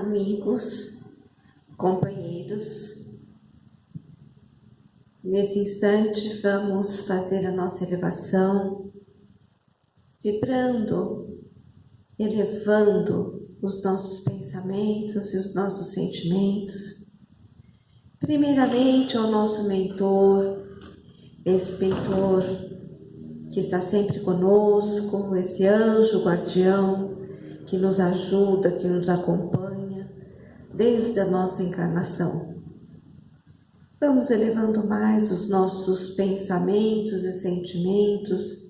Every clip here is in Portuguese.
amigos, companheiros. Nesse instante vamos fazer a nossa elevação, vibrando, elevando os nossos pensamentos e os nossos sentimentos. Primeiramente ao nosso mentor, esse mentor que está sempre conosco, esse anjo guardião que nos ajuda, que nos acompanha desde a nossa encarnação. Vamos elevando mais os nossos pensamentos e sentimentos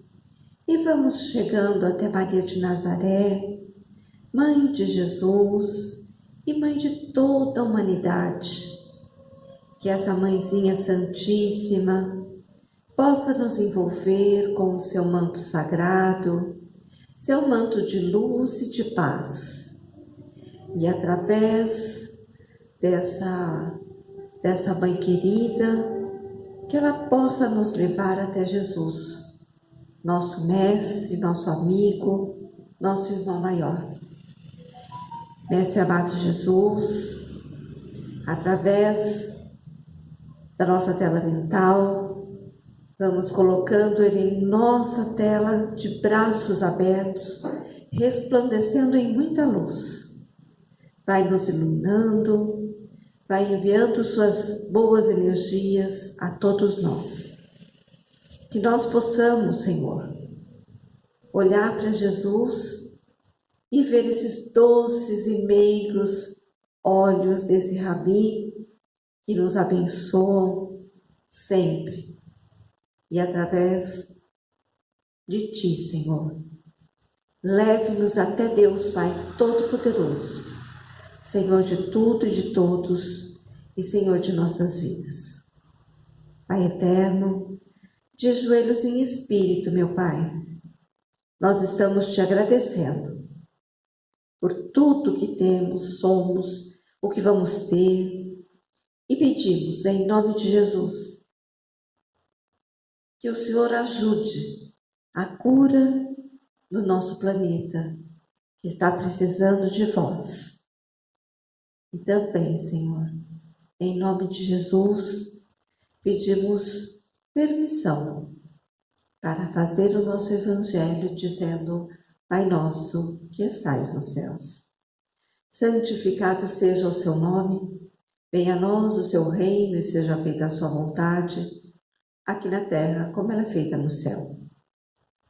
e vamos chegando até Maria de Nazaré, Mãe de Jesus e Mãe de toda a humanidade. Que essa Mãezinha Santíssima possa nos envolver com o seu manto sagrado, seu manto de luz e de paz. E através dessa Mãe querida, que ela possa nos levar até Jesus, nosso mestre, nosso amigo, nosso irmão maior. Mestre amado Jesus, através da nossa tela mental, vamos colocando ele em nossa tela de braços abertos, resplandecendo em muita luz. Vai nos iluminando, vai enviando suas boas energias a todos nós. Que nós possamos, Senhor, olhar para Jesus e ver esses doces e meigos olhos desse Rabi que nos abençoam sempre. E através de Ti, Senhor, leve-nos até Deus Pai Todo-Poderoso, Senhor de tudo e de todos e Senhor de nossas vidas. Pai eterno, de joelhos em espírito, meu Pai, nós estamos Te agradecendo por tudo que temos, somos, o que vamos ter, e pedimos em nome de Jesus que o Senhor ajude a cura do nosso planeta, que está precisando de vós. E também, Senhor, em nome de Jesus, pedimos permissão para fazer o nosso Evangelho dizendo: Pai nosso que estais nos céus, santificado seja o seu nome, venha a nós o seu reino e seja feita a sua vontade, aqui na terra como ela é feita no céu.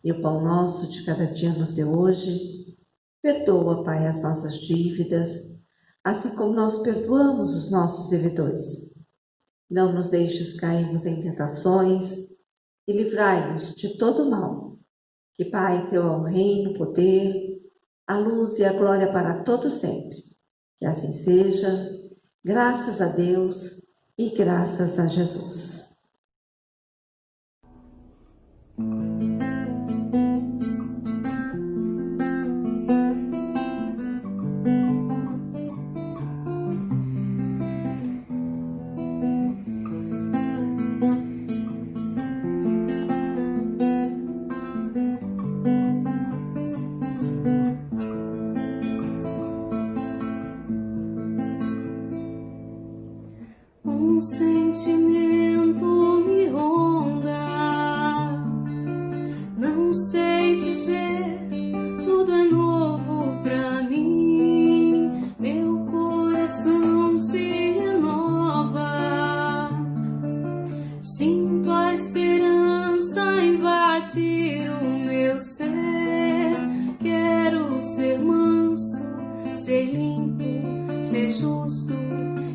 E o pão nosso de cada dia nos dê hoje. Perdoa, Pai, as nossas dívidas, assim como nós perdoamos os nossos devedores. Não nos deixes cairmos em tentações e livrai-nos de todo mal. Que, Pai, Teu é o reino, o poder, a luz e a glória para todo sempre. Que assim seja, graças a Deus e graças a Jesus. Um sentimento me ronda, não sei dizer, tudo é novo pra mim. Meu coração se renova, sinto a esperança invadir o meu ser. Quero ser manso, ser limpo, ser justo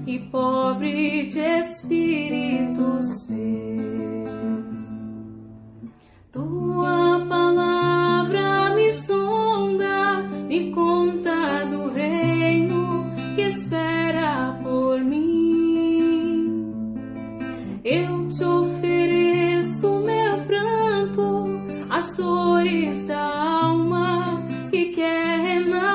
e pobre de espírito ser. Tua palavra me sonda, me conta do reino que espera por mim. Eu te ofereço meu pranto, as dores da alma que quer renascer.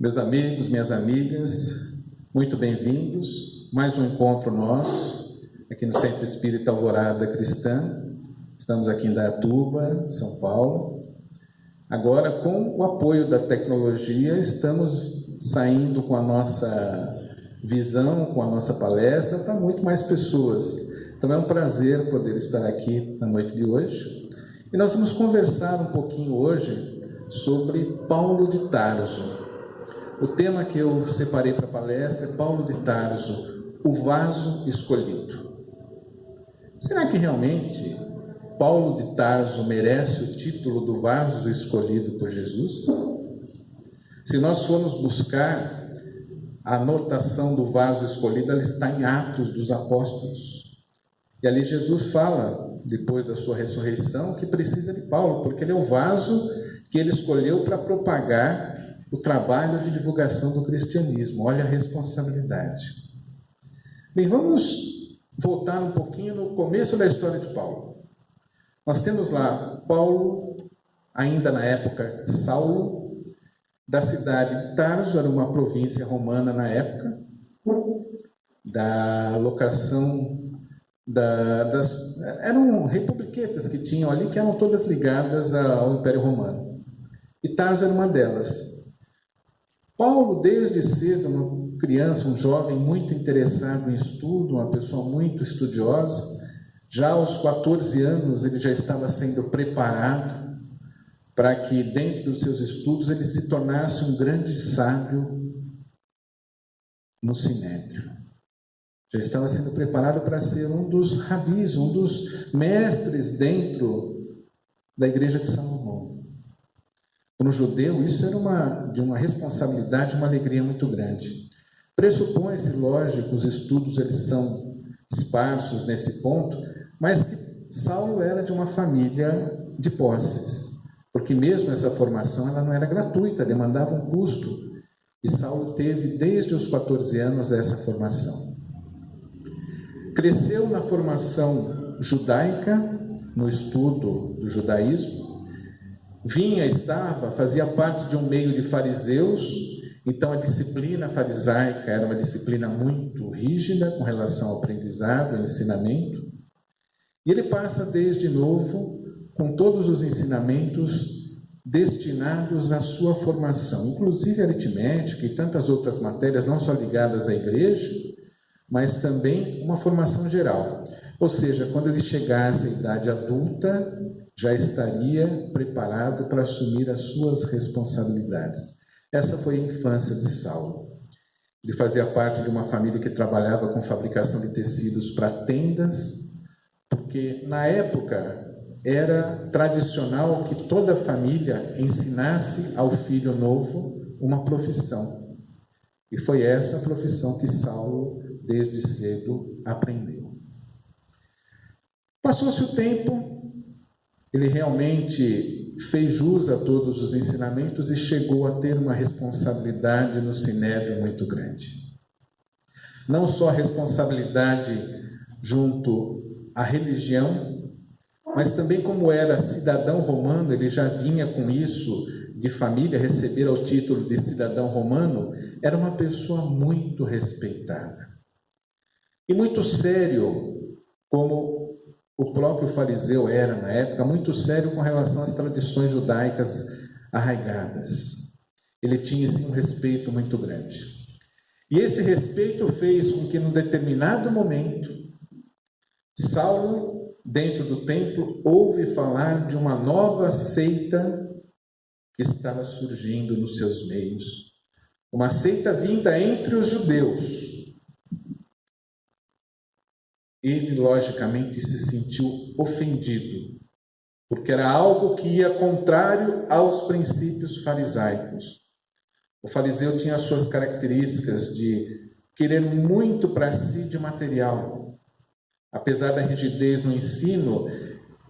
Meus amigos, minhas amigas, muito bem-vindos. Mais um encontro nosso, aqui no Centro Espírita Alvorada Cristã. Estamos aqui em Indaiatuba, São Paulo. Agora, com o apoio da tecnologia, estamos saindo com a nossa visão, com a nossa palestra, para muito mais pessoas. Então é um prazer poder estar aqui na noite de hoje. E nós vamos conversar um pouquinho hoje sobre Paulo de Tarso. O tema que eu separei para a palestra é Paulo de Tarso, o vaso escolhido. Será que realmente Paulo de Tarso merece o título do vaso escolhido por Jesus? Se nós formos buscar a anotação do vaso escolhido, ela está em Atos dos Apóstolos. E ali Jesus fala, depois da sua ressurreição, que precisa de Paulo, porque ele é o vaso que ele escolheu para propagar o trabalho de divulgação do cristianismo. Olha a responsabilidade. Bem, vamos voltar um pouquinho no começo da história de Paulo. Nós temos lá Paulo, ainda na época Saulo, da cidade de Tarso, era uma província romana na época, da locação eram republiquetas que tinham ali, que eram todas ligadas ao Império Romano. E Tarso era uma delas. Paulo, desde cedo, uma criança, um jovem muito interessado em estudo, uma pessoa muito estudiosa, já aos 14 anos ele já estava sendo preparado para que, dentro dos seus estudos, ele se tornasse um grande sábio no Sinédrio. Já estava sendo preparado para ser um dos rabis, um dos mestres dentro da igreja de Salomão. Para um judeu, isso era de uma responsabilidade, uma alegria muito grande. Pressupõe-se, lógico, os estudos eles são esparsos nesse ponto, mas que Saulo era de uma família de posses, porque mesmo essa formação ela não era gratuita, demandava um custo, e Saulo teve desde os 14 anos essa formação. Cresceu na formação judaica, no estudo do judaísmo, fazia parte de um meio de fariseus, então a disciplina farisaica era uma disciplina muito rígida com relação ao aprendizado, ao ensinamento, e ele passa desde novo com todos os ensinamentos destinados à sua formação, inclusive aritmética e tantas outras matérias, não só ligadas à igreja, mas também uma formação geral. Ou seja, quando ele chegasse à idade adulta, já estaria preparado para assumir as suas responsabilidades. Essa foi a infância de Saulo. Ele fazia parte de uma família que trabalhava com fabricação de tecidos para tendas, porque na época era tradicional que toda a família ensinasse ao filho novo uma profissão. E foi essa a profissão que Saulo, desde cedo, aprendeu. Passou-se o tempo, ele realmente fez jus a todos os ensinamentos e chegou a ter uma responsabilidade no Sinédrio muito grande. Não só a responsabilidade junto à religião, mas também como era cidadão romano, ele já vinha com isso de família, receber o título de cidadão romano, era uma pessoa muito respeitada. E muito sério, como o próprio fariseu era na época, muito sério com relação às tradições judaicas arraigadas. Ele tinha sim um respeito muito grande. E esse respeito fez com que, num determinado momento, Saulo, dentro do templo, ouve falar de uma nova seita que estava surgindo nos seus meios. Uma seita vinda entre os judeus. Ele, logicamente, se sentiu ofendido, porque era algo que ia contrário aos princípios farisaicos. O fariseu tinha as suas características de querer muito para si de material. Apesar da rigidez no ensino,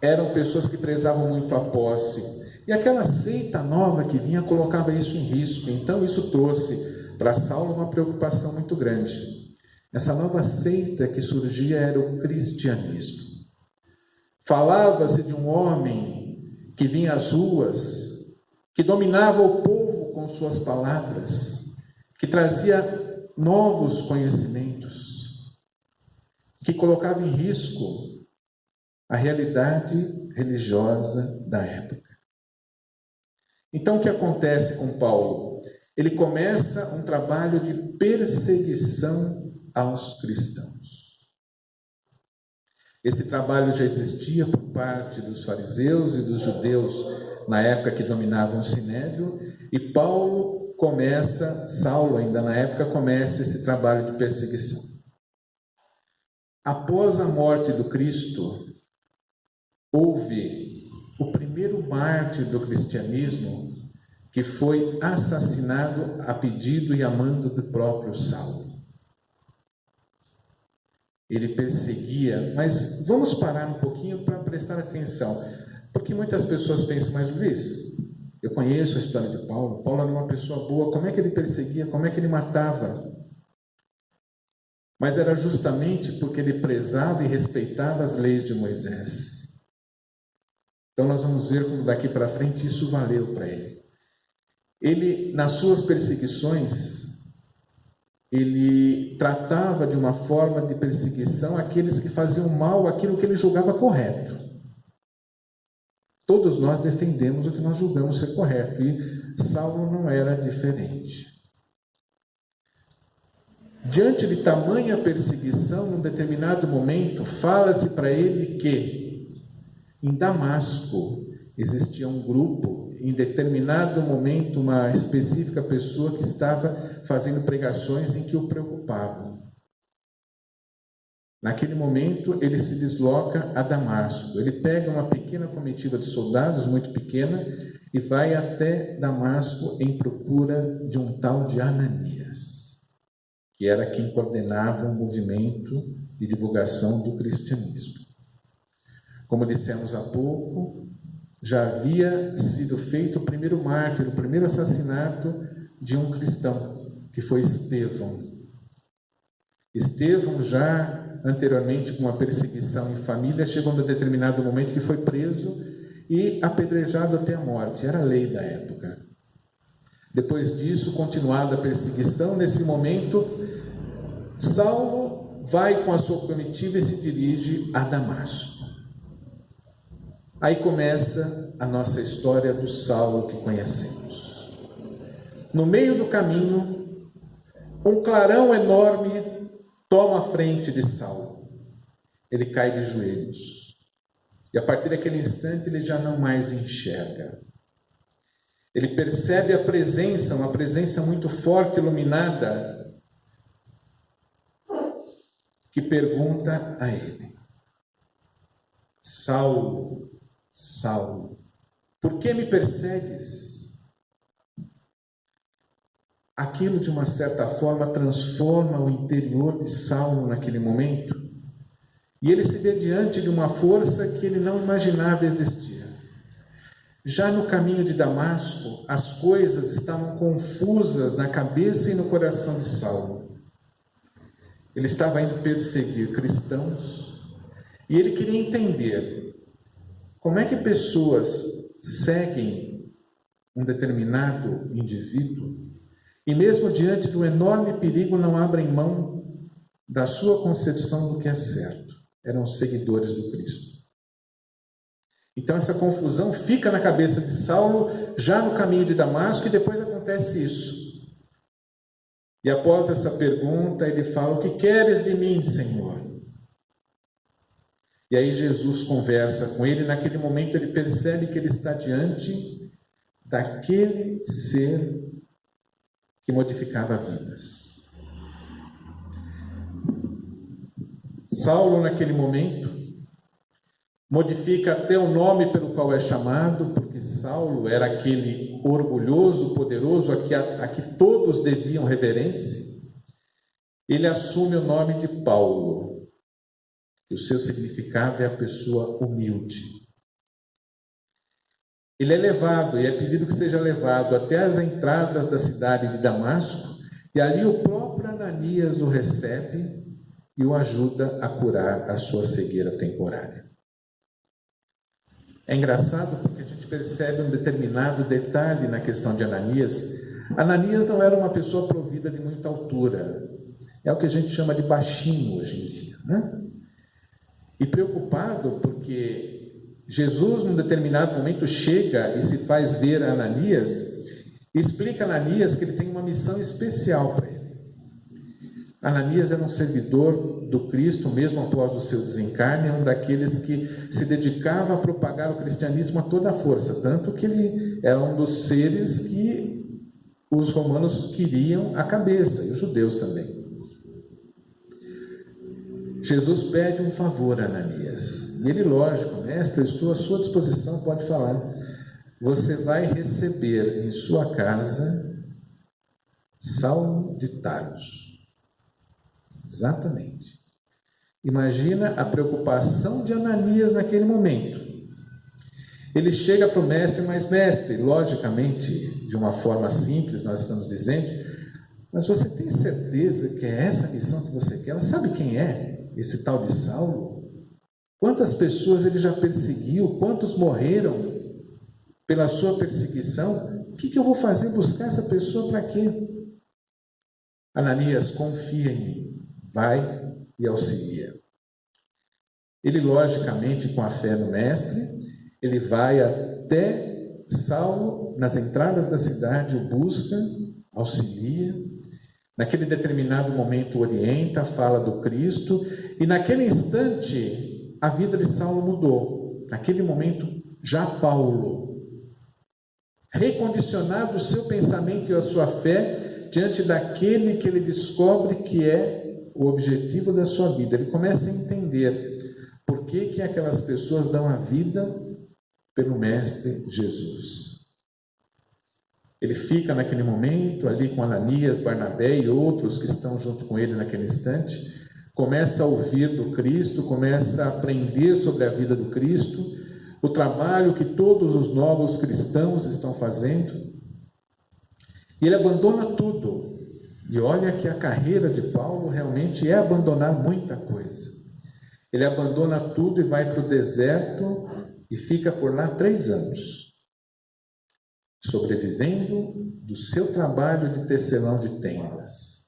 eram pessoas que prezavam muito a posse. E aquela seita nova que vinha colocava isso em risco. Então isso trouxe para Saulo uma preocupação muito grande. Essa nova seita que surgia era o cristianismo. Falava-se de um homem que vinha às ruas, que dominava o povo com suas palavras, que trazia novos conhecimentos, que colocava em risco a realidade religiosa da época. Então, o que acontece com Paulo? Ele começa um trabalho de perseguição aos cristãos. Esse trabalho já existia por parte dos fariseus e dos judeus na época que dominavam o Sinédrio, e Saulo ainda na época, começa esse trabalho de perseguição. Após a morte do Cristo, houve o primeiro mártir do cristianismo que foi assassinado a pedido e a mando do próprio Saulo. Ele perseguia, mas vamos parar um pouquinho para prestar atenção, porque muitas pessoas pensam, mas Luiz, eu conheço a história de Paulo, Paulo era uma pessoa boa, como é que ele perseguia, como é que ele matava? Mas era justamente porque ele prezava e respeitava as leis de Moisés. Então nós vamos ver como daqui para frente isso valeu para ele. Ele, nas suas perseguições, ele tratava de uma forma de perseguição aqueles que faziam mal aquilo que ele julgava correto. Todos nós defendemos o que nós julgamos ser correto, e Saulo não era diferente. Diante de tamanha perseguição, num determinado momento, fala-se para ele que em Damasco existia um grupo, em determinado momento, uma específica pessoa que estava fazendo pregações em que o preocupavam. Naquele momento, ele se desloca a Damasco. Ele pega uma pequena comitiva de soldados, muito pequena, e vai até Damasco em procura de um tal de Ananias, que era quem coordenava o movimento de divulgação do cristianismo. Como dissemos há pouco, já havia sido feito o primeiro mártir, o primeiro assassinato de um cristão, que foi Estevão. Estevão, já anteriormente com uma perseguição em família, chegou a um determinado momento que foi preso e apedrejado até a morte. Era a lei da época. Depois disso, continuada a perseguição, nesse momento, Saulo vai com a sua comitiva e se dirige a Damasco. Aí começa a nossa história do Saulo que conhecemos. No meio do caminho, um clarão enorme toma a frente de Saulo. Ele cai de joelhos. E a partir daquele instante ele já não mais enxerga. Ele percebe a presença, uma presença muito forte, iluminada, que pergunta a ele: Saulo, Saulo, por que me persegues? Aquilo, de uma certa forma, transforma o interior de Saulo naquele momento, e ele se vê diante de uma força que ele não imaginava existir. Já no caminho de Damasco, as coisas estavam confusas na cabeça e no coração de Saulo. Ele estava indo perseguir cristãos, e ele queria entender como é que pessoas seguem um determinado indivíduo e mesmo diante de um enorme perigo não abrem mão da sua concepção do que é certo. Eram seguidores do Cristo. Então essa confusão fica na cabeça de Saulo já no caminho de Damasco, e depois acontece isso. E após essa pergunta ele fala: o que queres de mim, Senhor? E aí Jesus conversa com ele. Naquele momento ele percebe que ele está diante daquele ser que modificava vidas. Saulo, naquele momento, modifica até o nome pelo qual é chamado, porque Saulo era aquele orgulhoso, poderoso, a que todos deviam reverência. Ele assume o nome de Paulo, e o seu significado é a pessoa humilde. Ele é levado, e é pedido que seja levado até as entradas da cidade de Damasco, e ali o próprio Ananias o recebe e o ajuda a curar a sua cegueira temporária. É engraçado porque a gente percebe um determinado detalhe na questão de Ananias. Ananias não era uma pessoa provida vida de muita altura. É o que a gente chama de baixinho hoje em dia, né? E preocupado porque Jesus, num determinado momento, chega e se faz ver a Ananias e explica a Ananias que ele tem uma missão especial para ele. Ananias era um servidor do Cristo, mesmo após o seu desencarne, um daqueles que se dedicava a propagar o cristianismo a toda a força, tanto que ele era um dos seres que os romanos queriam a cabeça, e os judeus também. Jesus pede um favor a Ananias, e ele, lógico, mestre, eu estou à sua disposição, pode falar. Você vai receber em sua casa Saulo de Tarso. Exatamente. Imagina a preocupação de Ananias naquele momento. Ele chega para o mestre, mas mestre, logicamente, de uma forma simples, nós estamos dizendo, mas você tem certeza que é essa a missão que você quer? Você sabe quem é esse tal de Saulo? Quantas pessoas ele já perseguiu? Quantos morreram pela sua perseguição? O que eu vou fazer? Buscar essa pessoa para quê? Ananias, confia em mim. Vai e auxilia. Ele, logicamente, com a fé no mestre, ele vai até Saulo, nas entradas da cidade, o busca, auxilia. Naquele determinado momento, orienta, fala do Cristo, e naquele instante, a vida de Saulo mudou. Naquele momento, já Paulo, recondicionado o seu pensamento e a sua fé diante daquele que ele descobre que é o objetivo da sua vida. Ele começa a entender por que aquelas pessoas dão a vida pelo Mestre Jesus. Ele fica naquele momento ali com Ananias, Barnabé e outros que estão junto com ele naquele instante, começa a ouvir do Cristo, começa a aprender sobre a vida do Cristo, o trabalho que todos os novos cristãos estão fazendo, e ele abandona tudo. E olha que a carreira de Paulo realmente é abandonar muita coisa. Ele abandona tudo e vai para o deserto e fica por lá 3 anos, sobrevivendo do seu trabalho de tecelão de tendas,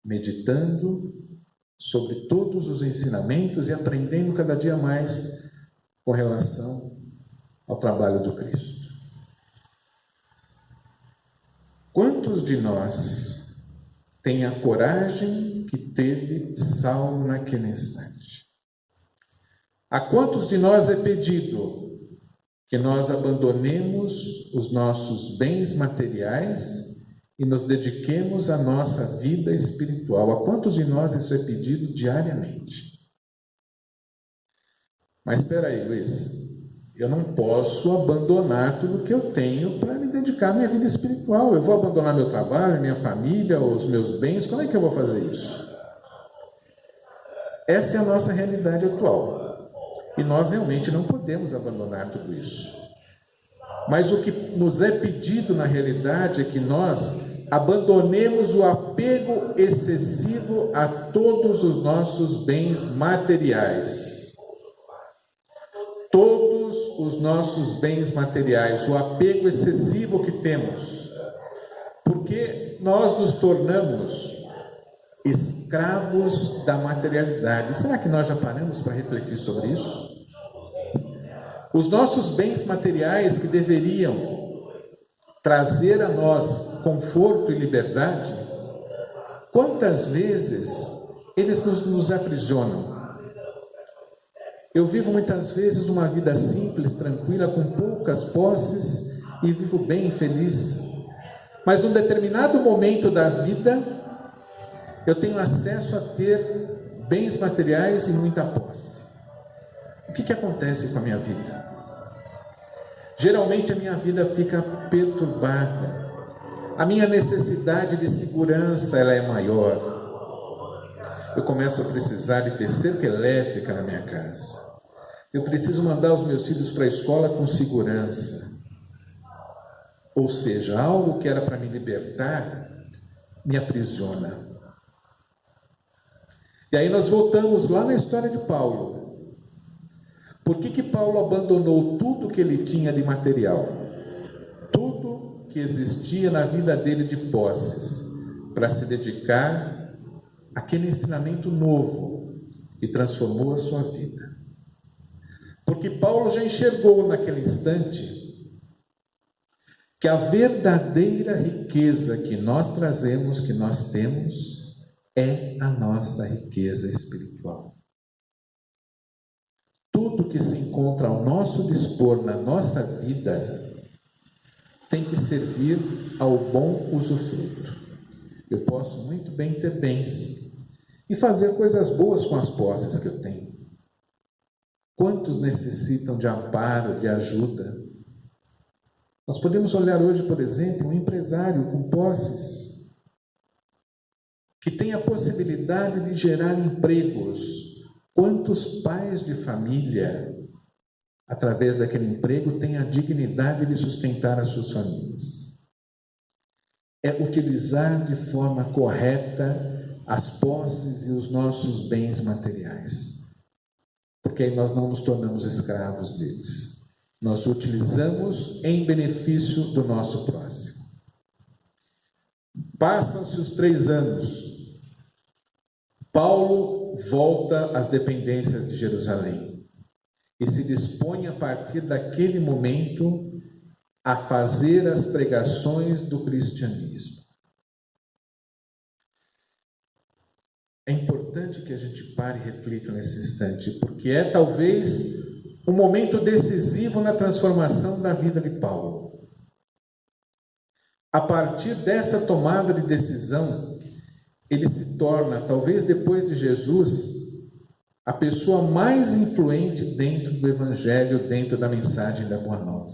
meditando sobre todos os ensinamentos e aprendendo cada dia mais com relação ao trabalho do Cristo. Quantos de nós têm a coragem que teve Saulo naquele instante? A quantos de nós é pedido que nós abandonemos os nossos bens materiais e nos dediquemos à nossa vida espiritual? A quantos de nós isso é pedido diariamente? Mas espera aí, Luiz, eu não posso abandonar tudo que eu tenho para me dedicar à minha vida espiritual. Eu vou abandonar meu trabalho, minha família, os meus bens, como é que eu vou fazer isso? Essa é a nossa realidade atual. E nós realmente não podemos abandonar tudo isso. Mas o que nos é pedido na realidade é que nós abandonemos o apego excessivo a todos os nossos bens materiais. Todos os nossos bens materiais, o apego excessivo que temos, porque nós nos tornamos escravos da materialidade. Será que nós já paramos para refletir sobre isso? Os nossos bens materiais que deveriam trazer a nós conforto e liberdade, quantas vezes eles nos aprisionam? Eu vivo muitas vezes uma vida simples, tranquila, com poucas posses e vivo bem, feliz. Mas num determinado momento da vida, eu tenho acesso a ter bens materiais e muita posse. O que acontece com a minha vida? Geralmente a minha vida fica perturbada. A minha necessidade de segurança ela é maior. Eu começo a precisar de ter cerca elétrica na minha casa. Eu preciso mandar os meus filhos para a escola com segurança. Ou seja, algo que era para me libertar, me aprisiona. E aí nós voltamos lá na história de Paulo. Por que Paulo abandonou tudo que ele tinha de material? Tudo que existia na vida dele de posses para se dedicar àquele ensinamento novo que transformou a sua vida. Porque Paulo já enxergou naquele instante que a verdadeira riqueza que nós trazemos, que nós temos, é a nossa riqueza espiritual. Tudo que se encontra ao nosso dispor na nossa vida tem que servir ao bom usufruto. Eu posso muito bem ter bens e fazer coisas boas com as posses que eu tenho. Quantos necessitam de amparo, de ajuda? Nós podemos olhar hoje, por exemplo, um empresário com posses, que tem a possibilidade de gerar empregos. Quantos pais de família, através daquele emprego, têm a dignidade de sustentar as suas famílias? É utilizar de forma correta as posses e os nossos bens materiais, porque aí nós não nos tornamos escravos deles. Nós utilizamos em benefício do nosso próximo. Passam-se os 3 anos. Paulo volta às dependências de Jerusalém e se dispõe a partir daquele momento a fazer as pregações do cristianismo. É importante que a gente pare e reflita nesse instante, porque é talvez um momento decisivo na transformação da vida de Paulo. A partir dessa tomada de decisão, ele se torna, talvez depois de Jesus, a pessoa mais influente dentro do Evangelho, dentro da mensagem da Boa Nova.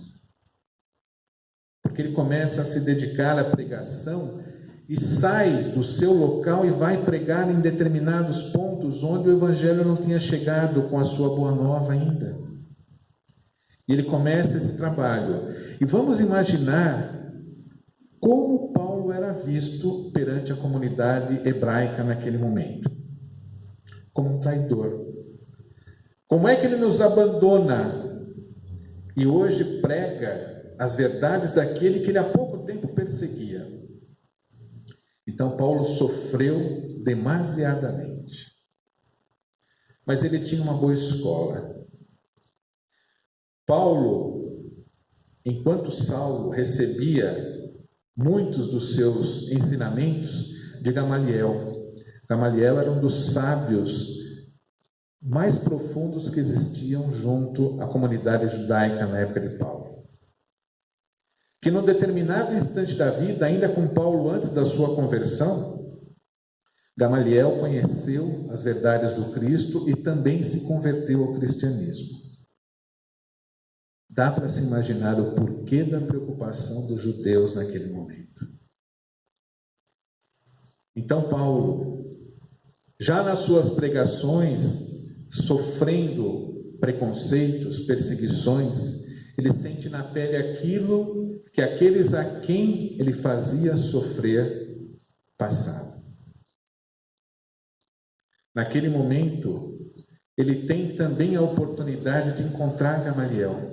Porque ele começa a se dedicar à pregação e sai do seu local e vai pregar em determinados pontos onde o Evangelho não tinha chegado com a sua Boa Nova ainda. E ele começa esse trabalho. E vamos imaginar como Paulo era visto perante a comunidade hebraica naquele momento. Como um traidor. Como é que ele nos abandona e hoje prega as verdades daquele que ele há pouco tempo perseguia? Então Paulo sofreu demasiadamente. Mas ele tinha uma boa escola. Paulo, enquanto Saulo recebia muitos dos seus ensinamentos de Gamaliel. Gamaliel era um dos sábios mais profundos que existiam junto à comunidade judaica na época de Paulo. Que num determinado instante da vida, ainda com Paulo antes da sua conversão, Gamaliel conheceu as verdades do Cristo e também se converteu ao cristianismo. Dá para se imaginar o porquê da preocupação dos judeus naquele momento. Então Paulo, já nas suas pregações, sofrendo preconceitos, perseguições, ele sente na pele aquilo que aqueles a quem ele fazia sofrer passavam. Naquele momento, ele tem também a oportunidade de encontrar Gamaliel.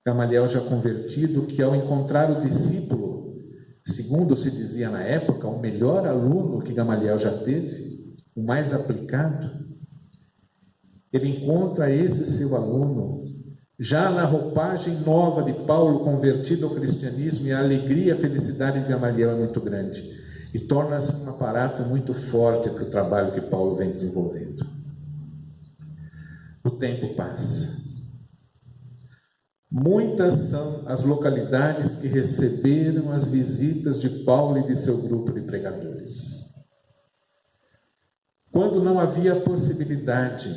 Gamaliel já convertido, que ao encontrar o discípulo, segundo se dizia na época, o melhor aluno que Gamaliel já teve, o mais aplicado, ele encontra esse seu aluno, já na roupagem nova de Paulo, convertido ao cristianismo, e a alegria, a felicidade de Gamaliel é muito grande, e torna-se um aparato muito forte para o trabalho que Paulo vem desenvolvendo. O tempo passa. Muitas são as localidades que receberam as visitas de Paulo e de seu grupo de pregadores. Quando não havia possibilidade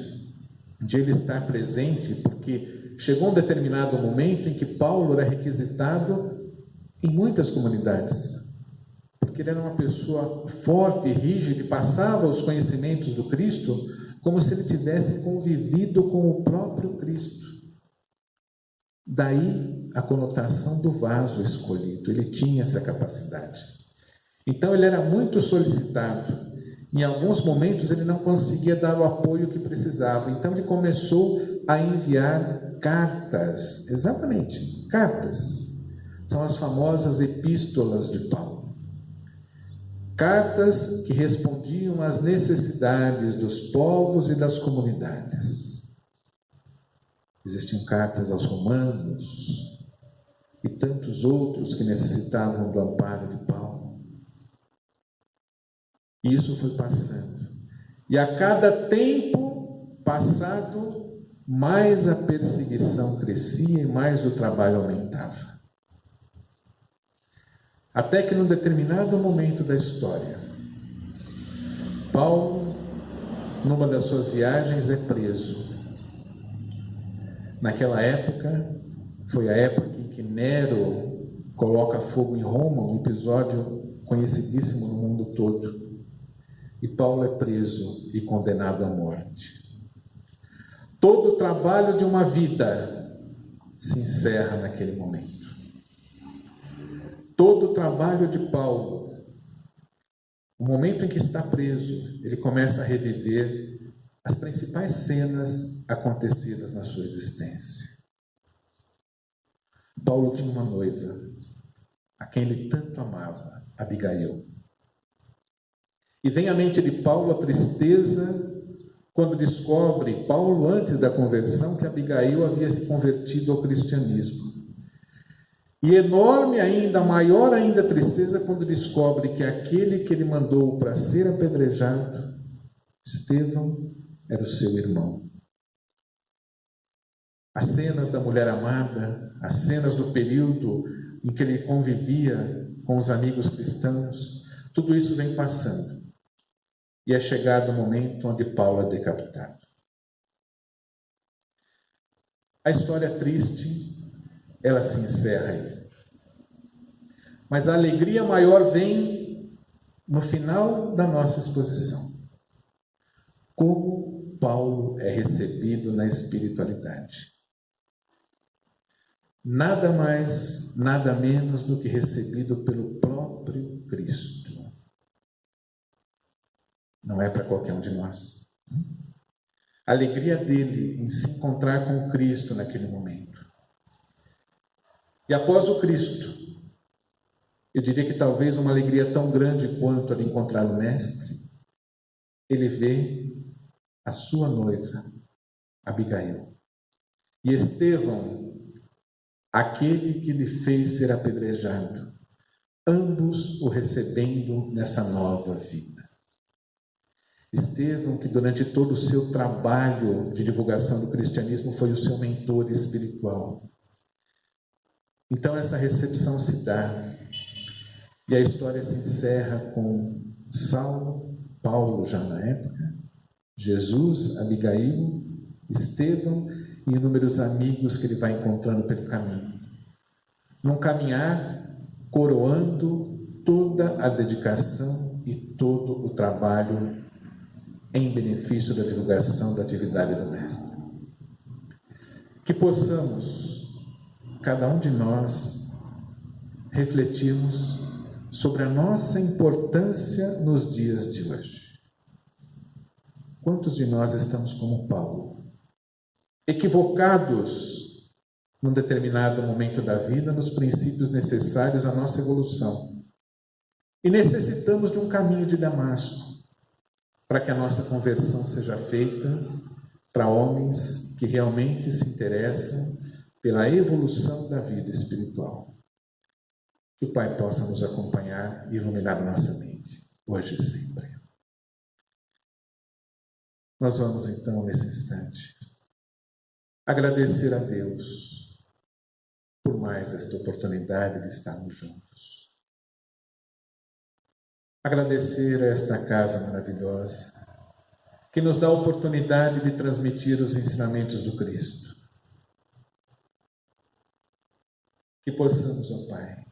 de ele estar presente, porque chegou um determinado momento em que Paulo era requisitado em muitas comunidades, porque ele era uma pessoa forte e rígida e passava os conhecimentos do Cristo como se ele tivesse convivido com o próprio Cristo. Daí a conotação do vaso escolhido, ele tinha essa capacidade. Então ele era muito solicitado. Em alguns momentos ele não conseguia dar o apoio que precisava. Então ele começou a enviar cartas, exatamente, cartas, são as famosas epístolas de Paulo. Cartas que respondiam às necessidades dos povos e das comunidades. Existiam cartas aos romanos e tantos outros que necessitavam do amparo de Paulo. E isso foi passando. E a cada tempo passado, mais a perseguição crescia e mais o trabalho aumentava. Até que num determinado momento da história, Paulo, numa das suas viagens, é preso. Naquela época, foi a época em que Nero coloca fogo em Roma, um episódio conhecidíssimo no mundo todo. E Paulo é preso e condenado à morte. Todo o trabalho de uma vida se encerra naquele momento. Todo o trabalho de Paulo, o momento em que está preso, ele começa a reviver as principais cenas acontecidas na sua existência. Paulo tinha uma noiva, a quem ele tanto amava, Abigail. E vem à mente de Paulo a tristeza quando descobre, Paulo, antes da conversão, que Abigail havia se convertido ao cristianismo. E enorme ainda, maior ainda a tristeza quando descobre que aquele que ele mandou para ser apedrejado, Estevão, era o seu irmão. As cenas da mulher amada, as cenas do período em que ele convivia com os amigos cristãos, tudo isso vem passando. E é chegado o momento onde Paulo é decapitado. A história triste, ela se encerra aí. Mas a alegria maior vem no final da nossa exposição. Como Paulo é recebido na espiritualidade. Nada mais, nada menos do que recebido pelo próprio Cristo. Não é para qualquer um de nós. A alegria dele em se encontrar com Cristo naquele momento. E após o Cristo, eu diria que talvez uma alegria tão grande quanto a de encontrar o Mestre, ele vê a sua noiva, Abigail. E Estevão, aquele que lhe fez ser apedrejado, ambos o recebendo nessa nova vida. Estevão, que durante todo o seu trabalho de divulgação do cristianismo foi o seu mentor espiritual. Então essa recepção se dá e a história se encerra com Saulo, Paulo já na época, Jesus, Abigail, Estevão e inúmeros amigos que ele vai encontrando pelo caminho. Num caminhar coroando toda a dedicação e todo o trabalho em benefício da divulgação da atividade do Mestre. Que possamos, cada um de nós, refletirmos sobre a nossa importância nos dias de hoje. Quantos de nós estamos como Paulo, equivocados num determinado momento da vida, nos princípios necessários à nossa evolução, e necessitamos de um caminho de Damasco, para que a nossa conversão seja feita para homens que realmente se interessam pela evolução da vida espiritual. Que o Pai possa nos acompanhar e iluminar nossa mente, hoje e sempre. Nós vamos então, nesse instante, agradecer a Deus por mais esta oportunidade de estarmos juntos. Agradecer a esta casa maravilhosa, que nos dá a oportunidade de transmitir os ensinamentos do Cristo. Que possamos, ó Pai,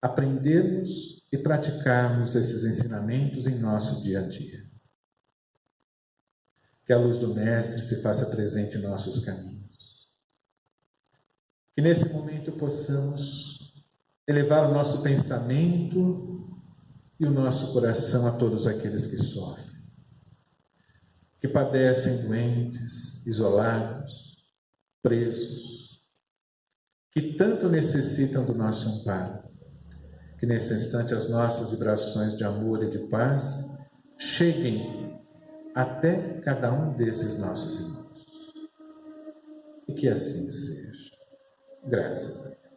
aprendermos e praticarmos esses ensinamentos em nosso dia a dia. Que a luz do Mestre se faça presente em nossos caminhos. Que nesse momento possamos elevar o nosso pensamento e o nosso coração a todos aqueles que sofrem, que padecem doentes, isolados, presos. que tanto necessitam do nosso amparo. Que nesse instante as nossas vibrações de amor e de paz cheguem até cada um desses nossos irmãos. E que assim seja. Graças a Deus.